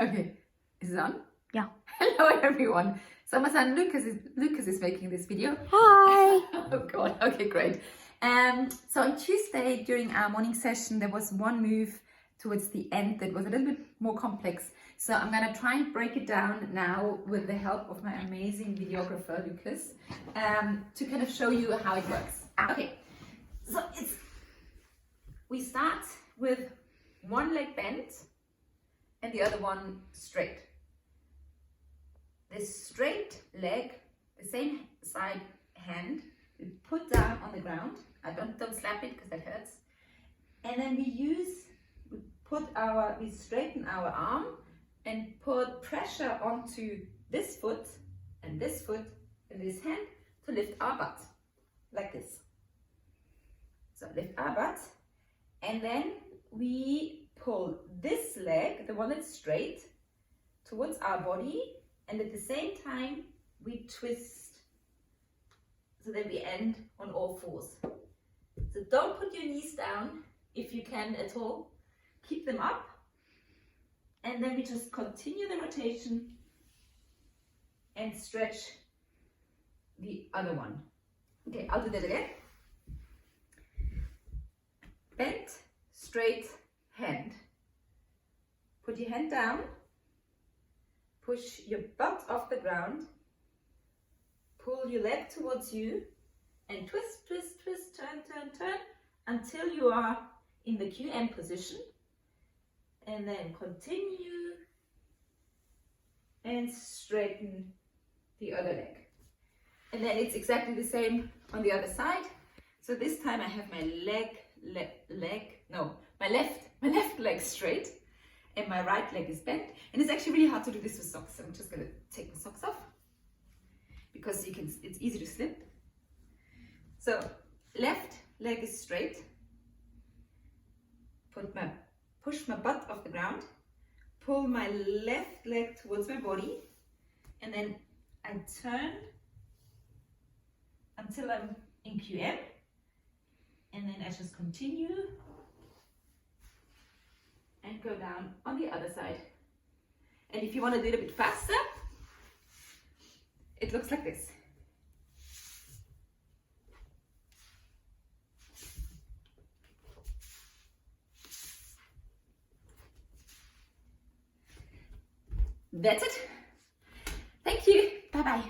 Okay, is it on? Yeah. Hello everyone. So my son Lucas is making this video. Hi. Oh God. Okay, great. So on Tuesday during our morning session, there was one move towards the end that was a little bit more complex. So I'm gonna try and break it down now with the help of my amazing videographer Lucas, to kind of show you how it works. Okay. So we start with one leg bent and the other one straight. This straight leg, the same side hand, we put down on the ground. I don't slap it because that hurts. And then we straighten our arm and put pressure onto this foot and this hand to lift our butt, like this. So lift our butt, and then we pull this leg, the one that's straight, towards our body, and at the same time we twist so that we end on all fours. So don't put your knees down if you can at all. Keep them up, and then we just continue the rotation and stretch the other one. Okay, I'll do that again. Bent, straight hand. Put your hand down. Push your butt off the ground. Pull your leg towards you and twist, twist, twist, turn, turn, turn until you are in the QM position. And then continue and straighten the other leg. And then it's exactly the same on the other side. So this time I have my my left leg straight and my right leg is bent. And it's actually really hard to do this with socks. So I'm just gonna take my socks off because it's easy to slip. So left leg is straight. Push my butt off the ground, pull my left leg towards my body, and then I turn until I'm in QM, and then I just continue and go down on the other side. And if you want to do it a bit faster, it looks like this. That's it. Thank you. Bye-bye.